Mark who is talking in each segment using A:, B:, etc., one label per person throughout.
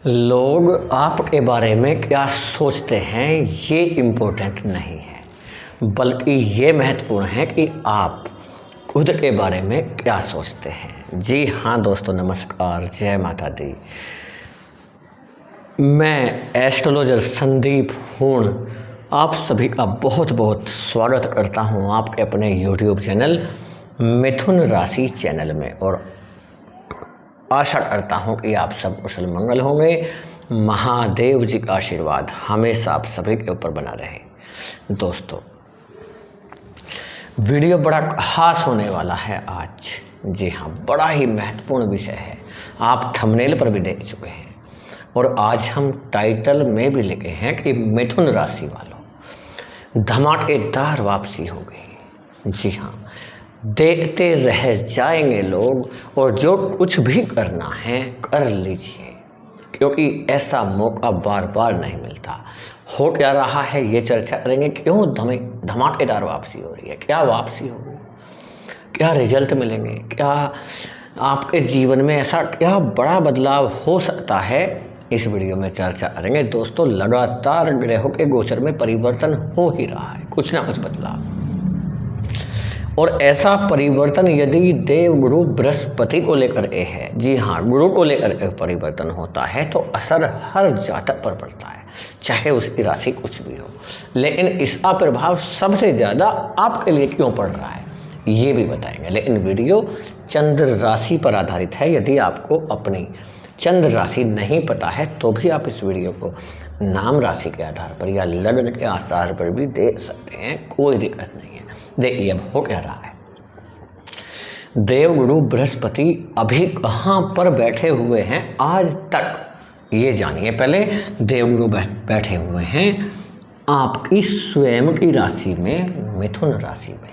A: लोग आपके बारे में क्या सोचते हैं ये इम्पोर्टेंट नहीं है, बल्कि ये महत्वपूर्ण है कि आप खुद के बारे में क्या सोचते हैं। जी हाँ दोस्तों, नमस्कार, जय माता दी। मैं एस्ट्रोलॉजर संदीप हूँ, आप सभी का बहुत बहुत स्वागत करता हूँ आपके अपने यूट्यूब चैनल मिथुन राशि चैनल में, और आशा करता हूँ कि आप सब कुशल मंगल होंगे। महादेव जी का आशीर्वाद हमेशा आप सभी के ऊपर बना रहे। दोस्तों, वीडियो बड़ा खास होने वाला है आज। जी हाँ, बड़ा ही महत्वपूर्ण विषय है। आप थंबनेल पर भी देख चुके हैं और आज हम टाइटल में भी लिखे हैं कि मिथुन राशि वालों धमाकेदार वापसी हो गई। जी हाँ, देखते रह जाएंगे लोग, और जो कुछ भी करना है कर लीजिए, क्योंकि ऐसा मौका बार बार नहीं मिलता। हो क्या रहा है ये चर्चा करेंगे। क्यों धमाकेदार वापसी हो रही है, क्या वापसी होगी, क्या रिजल्ट मिलेंगे, क्या आपके जीवन में ऐसा क्या बड़ा बदलाव हो सकता है, इस वीडियो में चर्चा करेंगे। दोस्तों, लगातार ग्रहों के गोचर में परिवर्तन हो ही रहा है, कुछ ना कुछ बदलाव, और ऐसा परिवर्तन यदि देवगुरु बृहस्पति को लेकर के है, जी हाँ, गुरु को लेकर के परिवर्तन होता है, तो असर हर जातक पर पड़ता है, चाहे उसकी राशि कुछ भी हो। लेकिन इसका प्रभाव सबसे ज़्यादा आपके लिए क्यों पड़ रहा है ये भी बताएंगे। लेकिन वीडियो चंद्र राशि पर आधारित है। यदि आपको अपनी चंद्र राशि नहीं पता है तो भी आप इस वीडियो को नाम राशि के आधार पर या लग्न के आधार पर भी देख सकते हैं, कोई दिक्कत नहीं है। देखिए अब हो क्या रहा है। देवगुरु बृहस्पति अभी कहाँ पर बैठे हुए हैं आज तक, ये जानिए। पहले देवगुरु बैठे हुए हैं आपकी स्वयं की राशि में, मिथुन राशि में।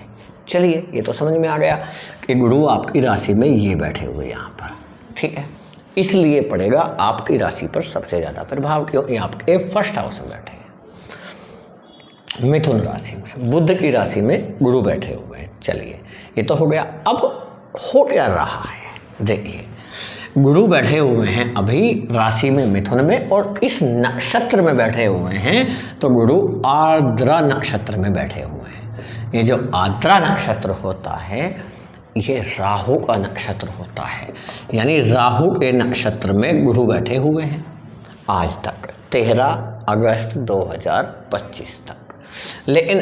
A: चलिए, ये तो समझ में आ गया कि गुरु आपकी राशि में ये बैठे हुए यहाँ पर, ठीक है। इसलिए पड़ेगा आपकी राशि पर सबसे ज़्यादा प्रभाव, क्योंकि आपके फर्स्ट हाउस में बैठे हैं, मिथुन राशि में, बुध की राशि में गुरु बैठे हुए हैं। चलिए, ये तो हो गया। अब हो क्या रहा है, देखिए। गुरु बैठे हुए हैं अभी राशि में, मिथुन में, और इस नक्षत्र में बैठे हुए हैं, तो गुरु आर्द्रा नक्षत्र में बैठे हुए हैं। ये जो आर्द्रा नक्षत्र होता है, ये राहु का नक्षत्र होता है, यानी राहु के नक्षत्र में गुरु बैठे हुए हैं आज तक, 13 अगस्त 2025 तक। लेकिन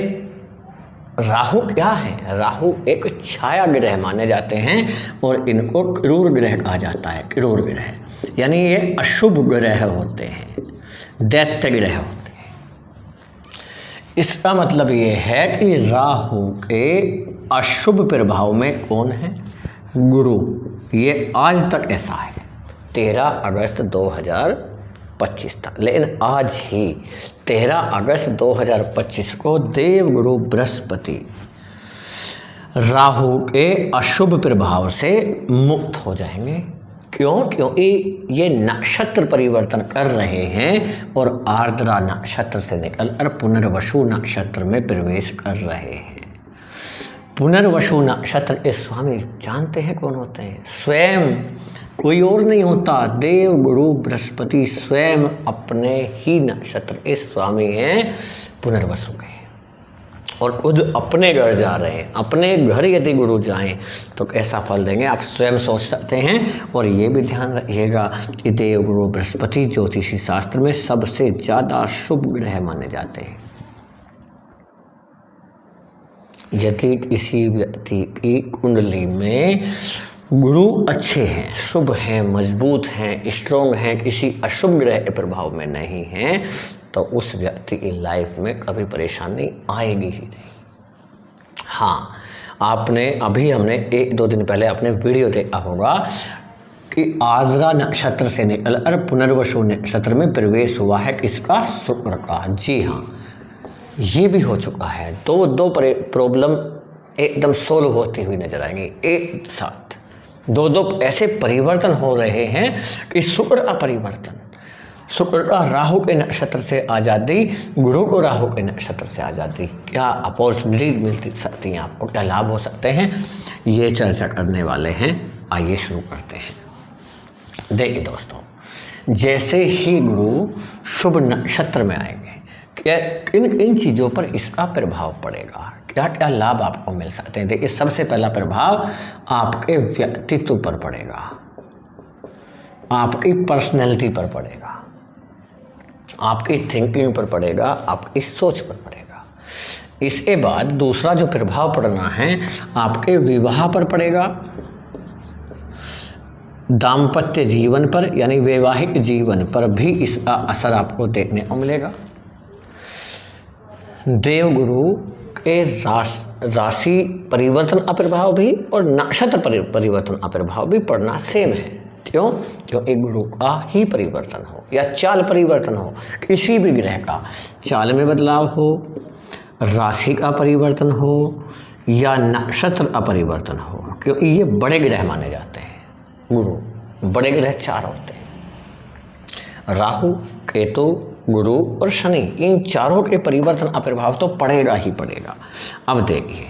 A: राहु क्या है? राहु एक छाया ग्रह माने जाते हैं, और इनको क्रूर ग्रह कहा जाता है। क्रूर ग्रह यानी ये अशुभ ग्रह होते हैं, दैत्य ग्रह होते हैं। इसका मतलब ये है कि राहु के अशुभ प्रभाव में कौन है? गुरु। ये आज तक ऐसा है, 13 अगस्त 2025 तक। लेकिन आज ही 13 अगस्त 2025 को देवगुरु बृहस्पति राहु के अशुभ प्रभाव से मुक्त हो जाएंगे। क्यों? क्योंकि ये नक्षत्र परिवर्तन कर रहे हैं और आर्द्रा नक्षत्र से निकलकर पुनर्वसु नक्षत्र में प्रवेश कर रहे हैं। पुनर्वसु नक्षत्र के स्वामी जानते हैं कौन होते हैं? स्वयं, कोई और नहीं होता, देवगुरु बृहस्पति स्वयं अपने ही नक्षत्र के स्वामी हैं पुनर्वसु के, और खुद अपने घर जा रहे हैं। अपने घर यदि गुरु जाएं तो कैसा फल देंगे आप स्वयं सोच सकते हैं। और ये भी ध्यान रखिएगा कि देवगुरु बृहस्पति ज्योतिषी शास्त्र में सबसे ज़्यादा शुभ ग्रह माने जाते हैं। यदि किसी व्यक्ति की कुंडली में गुरु अच्छे हैं, शुभ हैं, मजबूत हैं, स्ट्रोंग हैं, किसी अशुभ ग्रह के प्रभाव में नहीं हैं, तो उस व्यक्ति की लाइफ में कभी परेशानी आएगी ही नहीं। हाँ, आपने अभी हमने 1-2 दिन पहले आपने वीडियो देखा होगा कि आर्द्रा नक्षत्र से निकलकर पुनर्वसु नक्षत्र में प्रवेश हुआ है किसका? शुक्र का। जी हाँ, ये भी हो चुका है। दो प्रॉब्लम एकदम सोल्व होती हुई नजर आएंगी एक साथ। दो ऐसे परिवर्तन हो रहे हैं कि शुक्र का परिवर्तन, शुक्र का राहु के नक्षत्र से आज़ादी, गुरु को राहु के नक्षत्र से आज़ादी, क्या अपॉर्चुनिटीज मिल सकती हैं आपको, क्या लाभ हो सकते हैं, ये चर्चा करने वाले हैं। आइए शुरू करते हैं। देखिए दोस्तों, जैसे ही गुरु शुभ नक्षत्र में आएंगे, क्या इन चीज़ों पर इसका प्रभाव पड़ेगा, क्या क्या लाभ आपको मिल सकते हैं। देखिए, सबसे पहला प्रभाव आपके व्यक्तित्व पर पड़ेगा, आपकी पर्सनैलिटी पर पड़ेगा, आपकी थिंकिंग पर पड़ेगा, आपकी सोच पर पड़ेगा। इसके बाद दूसरा जो प्रभाव पड़ना है आपके विवाह पर पड़ेगा, दाम्पत्य जीवन पर यानी वैवाहिक जीवन पर भी इसका असर आपको देखने को मिलेगा। देवगुरु के राशि परिवर्तन का प्रभाव भी और नक्षत्र परिवर्तन का प्रभाव भी पड़ना सेम है। क्यों? क्योंकि गुरु का ही परिवर्तन हो या चाल परिवर्तन हो, किसी भी ग्रह का चाल में बदलाव हो, राशि का परिवर्तन हो या नक्षत्र का परिवर्तन हो, क्योंकि ये बड़े ग्रह माने जाते हैं। गुरु बड़े ग्रह 4 होते हैं, राहु, केतु, गुरु और शनि, इन चारों के परिवर्तन का प्रभाव तो पड़ेगा ही पड़ेगा। अब देखिए,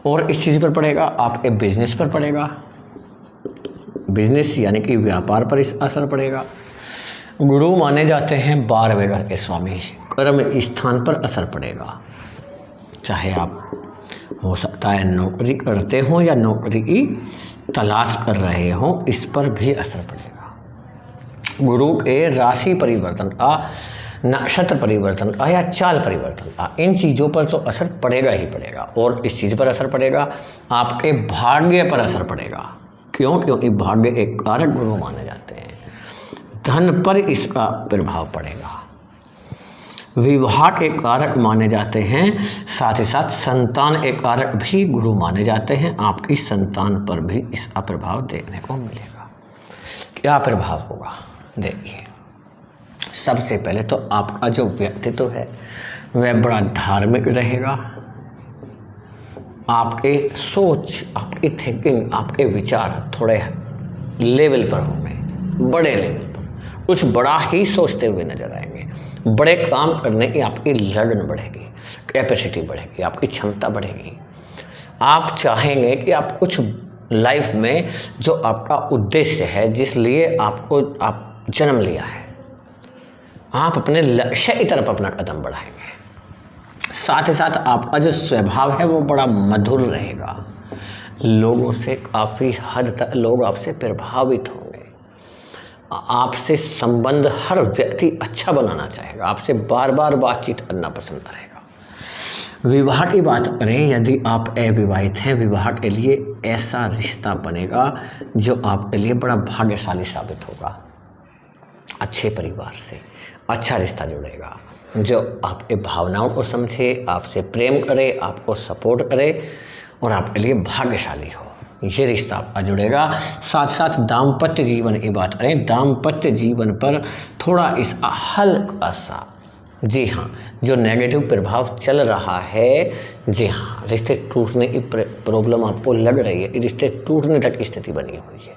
A: और इस चीज़ पर पड़ेगा, आपके बिजनेस पर पड़ेगा, बिजनेस यानी कि व्यापार पर इस असर पड़ेगा। गुरु माने जाते हैं 12वें घर के स्वामी, कर्म स्थान पर असर पड़ेगा। चाहे आप हो सकता है नौकरी करते हो या नौकरी की तलाश कर रहे हो, इस पर भी असर पड़ेगा। गुरु के राशि परिवर्तन का, नक्षत्र परिवर्तन का या चाल परिवर्तन का, इन चीज़ों पर तो असर पड़ेगा ही पड़ेगा। और इस चीज़ पर असर पड़ेगा, आपके भाग्य पर असर पड़ेगा। क्यों? क्योंकि भाग्य एक कारक गुरु माने जाते हैं। धन पर इसका प्रभाव पड़ेगा, विवाह के कारक माने जाते हैं, साथ ही साथ संतान के कारक भी गुरु माने जाते हैं। आपकी संतान पर भी इसका प्रभाव देखने को मिलेगा। क्या प्रभाव होगा? देखिए, सबसे पहले तो आपका जो व्यक्तित्व है वह बड़ा धार्मिक रहेगा। आपके सोच, आपकी थिंकिंग, आपके विचार थोड़े लेवल पर होंगे, बड़े लेवल पर, कुछ बड़ा ही सोचते हुए नजर आएंगे। बड़े काम करने की आपकी लगन बढ़ेगी, कैपेसिटी बढ़ेगी, आपकी क्षमता बढ़ेगी। आप चाहेंगे कि आप कुछ लाइफ में जो आपका उद्देश्य है, जिस लिए आप जन्म लिया है, आप अपने लक्ष्य की तरफ अपना कदम बढ़ाएंगे। साथ ही साथ आपका जो स्वभाव है वो बड़ा मधुर रहेगा। लोगों से काफ़ी हद तक लोग आपसे प्रभावित होंगे। आपसे संबंध हर व्यक्ति अच्छा बनाना चाहेगा, आपसे बार बार बातचीत करना पसंद करेगा। विवाह की बात करें, यदि आप अविवाहित हैं, विवाह के लिए ऐसा रिश्ता बनेगा जो आपके लिए बड़ा भाग्यशाली साबित होगा। अच्छे परिवार से अच्छा रिश्ता जुड़ेगा जो आपके भावनाओं को समझे, आपसे प्रेम करे, आपको सपोर्ट करे और आपके लिए भाग्यशाली हो। ये रिश्ता आपका जुड़ेगा। साथ साथ दाम्पत्य जीवन की बात करें, दाम्पत्य जीवन पर थोड़ा इसका हल्का सा, जी हाँ, जो नेगेटिव प्रभाव चल रहा है, जी हाँ, रिश्ते टूटने की प्रॉब्लम आपको लग रही है, रिश्ते टूटने तक की स्थिति बनी हुई है।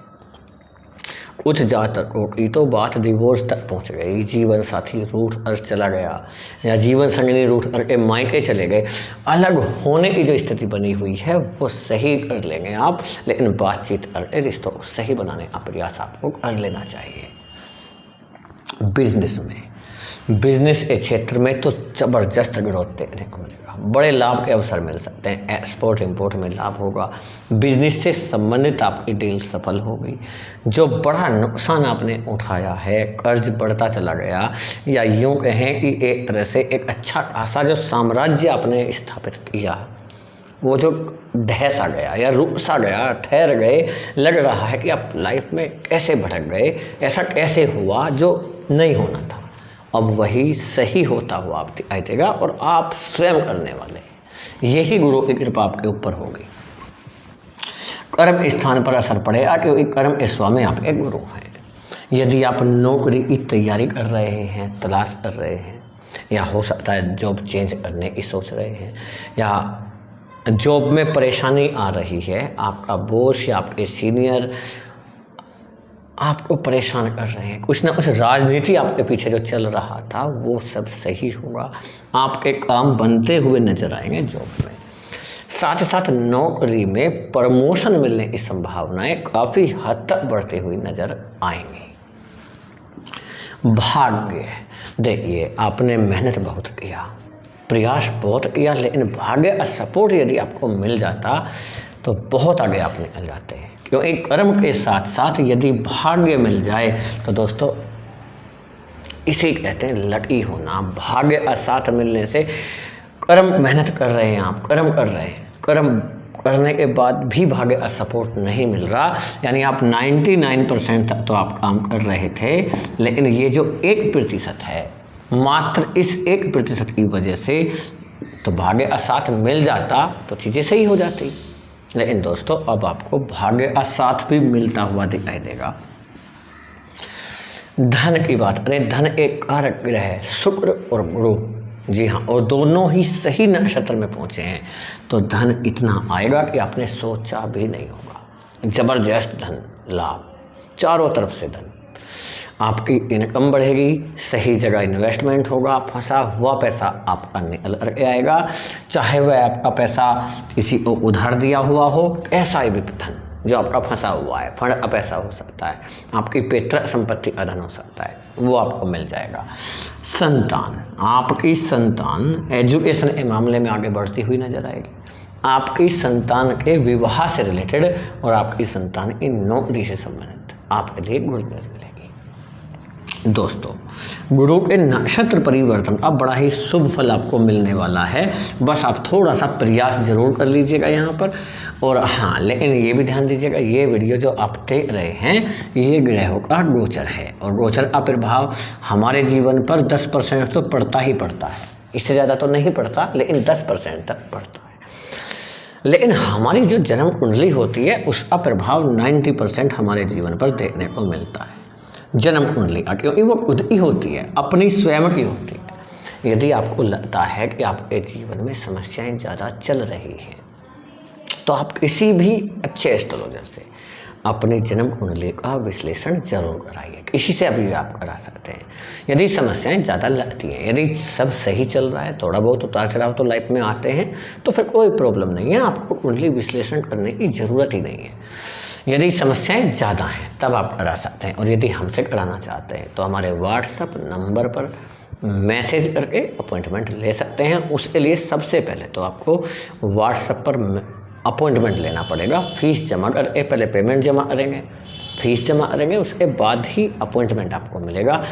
A: कुछ जातकों की तो बात डिवोर्स तक पहुंच गई, जीवन साथी रूठ कर चला गया या जीवन संगिनी रूठ करके मायके चले गए। अलग होने की जो स्थिति बनी हुई है वो सही कर लेंगे आप, लेकिन बातचीत करके रिश्तों को सही बनाने का प्रयास आपको कर लेना चाहिए। बिजनेस के क्षेत्र में तो ज़बरदस्त ग्रोथ देखने को मिलेगा, बड़े लाभ के अवसर मिल सकते हैं। एक्सपोर्ट इंपोर्ट में लाभ होगा, बिजनेस से संबंधित आपकी डील सफल होगी। जो बड़ा नुकसान आपने उठाया है, कर्ज बढ़ता चला गया, या यूँ कहें कि एक तरह से एक अच्छा खासा जो साम्राज्य आपने स्थापित किया, वो जो ढह सा गया या रुक सा गया, ठहर गए, लग रहा है कि आप लाइफ में कैसे भटक गए, ऐसा कैसे हुआ जो नहीं होना था, अब वही सही होता हुआ आप दिखाई देगा और आप स्वयं करने वाले, यही गुरु की कृपा आपके ऊपर होगी। कर्म स्थान पर असर पड़ेगा क्योंकि कर्म के स्वामी आपके गुरु हैं। यदि आप नौकरी की तैयारी कर रहे हैं, तलाश कर रहे हैं, या हो सकता है जॉब चेंज करने की सोच रहे हैं, या जॉब में परेशानी आ रही है, आपका बॉस या आपके सीनियर आपको परेशान कर रहे हैं, कुछ ना कुछ राजनीति आपके पीछे जो चल रहा था वो सब सही होगा, आपके काम बनते हुए नजर आएंगे जॉब में। साथ ही साथ नौकरी में प्रमोशन मिलने की संभावनाएं काफ़ी हद तक बढ़ती हुई नजर आएंगी। भाग्य, देखिए आपने मेहनत बहुत किया, प्रयास बहुत किया, लेकिन भाग्य और सपोर्ट यदि आपको मिल जाता तो बहुत आगे आप निकल जाते हैं। क्योंकि कर्म के साथ साथ यदि भाग्य मिल जाए तो दोस्तों इसे कहते हैं लकी होना। भाग्य और साथ मिलने से कर्म मेहनत कर रहे हैं आप, कर्म कर रहे हैं, कर्म करने के बाद भी भाग्य और सपोर्ट नहीं मिल रहा, यानी आप 99% तक तो आप काम कर रहे थे, लेकिन ये जो 1% है, मात्र इस 1% की वजह से तो भाग्य और साथ मिल जाता तो चीज़ें सही हो जाती। लेकिन दोस्तों अब आपको भाग्य और साथ भी मिलता हुआ दिखाई देगा। धन की बात करें, धन एक कारक ग्रह है शुक्र और गुरु, जी हाँ, और दोनों ही सही नक्षत्र में पहुंचे हैं तो धन इतना आएगा कि आपने सोचा भी नहीं होगा। जबरदस्त धन लाभ, चारों तरफ से धन, आपकी इनकम बढ़ेगी, सही जगह इन्वेस्टमेंट होगा, फंसा हुआ पैसा आपका निकल कर आएगा, चाहे वह आपका पैसा किसी को उधार दिया हुआ हो, ऐसा ही भी धन जो आपका फंसा हुआ है, फंड का पैसा हो सकता है, आपकी पैतृक संपत्ति का धन हो सकता है, वो आपको मिल जाएगा। संतान, आपकी संतान एजुकेशन के मामले में आगे बढ़ती हुई नजर आएगी, आपकी संतान के विवाह से रिलेटेड और आपकी संतान की नौकरी से संबंधित आपके लिए गुड न्यूज़ मिलेगी। दोस्तों गुरु के नक्षत्र परिवर्तन का बड़ा ही शुभ फल आपको मिलने वाला है, बस आप थोड़ा सा प्रयास जरूर कर लीजिएगा यहाँ पर। और हाँ, लेकिन ये भी ध्यान दीजिएगा, ये वीडियो जो आप देख रहे हैं ये ग्रहों का गोचर है, और गोचर का प्रभाव हमारे जीवन पर 10% तो पड़ता ही पड़ता है, इससे ज़्यादा तो नहीं पड़ता, लेकिन 10% तक पड़ता है। लेकिन हमारी जो जन्म कुंडली होती है उसका प्रभाव 90% हमारे जीवन पर देखने को मिलता है। जन्म कुंडली का, क्योंकि वो खुद की होती है, अपनी स्वयं की होती है। यदि आपको लगता है कि आपके जीवन में समस्याएं ज़्यादा चल रही हैं तो आप किसी भी अच्छे एस्ट्रोलॉजर से अपनी जन्म कुंडली का विश्लेषण जरूर कराइए, किसी से अभी आप करा सकते हैं। यदि समस्याएं ज़्यादा लगती हैं, यदि सब सही चल रहा है, थोड़ा बहुत उतार चढ़ाव तो लाइफ में आते हैं, तो फिर कोई प्रॉब्लम नहीं है, आपको कुंडली विश्लेषण करने की ज़रूरत ही नहीं है। यदि समस्याएं ज़्यादा हैं तब आप करा सकते हैं, और यदि हमसे कराना चाहते हैं तो हमारे व्हाट्सएप नंबर पर मैसेज करके अपॉइंटमेंट ले सकते हैं। उसके लिए सबसे पहले तो आपको व्हाट्सएप पर अपॉइंटमेंट लेना पड़ेगा, फीस जमा करके पहले पेमेंट जमा करेंगे, फीस जमा करेंगे, उसके बाद ही अपॉइंटमेंट आपको मिलेगा।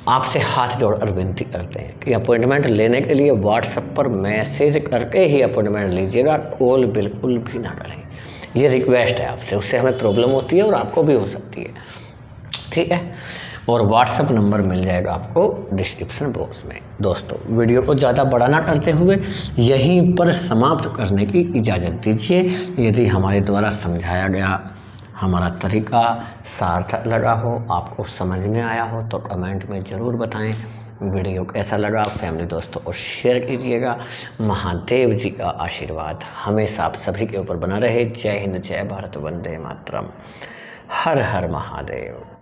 A: आपसे हाथ जोड़कर विनती करते हैं कि अपॉइंटमेंट लेने के लिए व्हाट्सएप पर मैसेज करके ही अपॉइंटमेंट लीजिएगा, कॉल बिल्कुल भी ना करें, ये रिक्वेस्ट है आपसे, उससे हमें प्रॉब्लम होती है और आपको भी हो सकती है, ठीक है। और व्हाट्सएप नंबर मिल जाएगा आपको डिस्क्रिप्शन बॉक्स में। दोस्तों वीडियो को ज़्यादा बड़ा ना करते हुए यहीं पर समाप्त करने की इजाज़त दीजिए। यदि हमारे द्वारा समझाया गया हमारा तरीका सार्थक लगा हो, आपको समझ में आया हो, तो कमेंट में ज़रूर बताएं। वीडियो कैसा लगा फैमिली दोस्तों और शेयर कीजिएगा। महादेव जी का आशीर्वाद हमेशा आप सभी के ऊपर बना रहे। जय हिंद, जय भारत, वंदे मातरम, हर हर महादेव।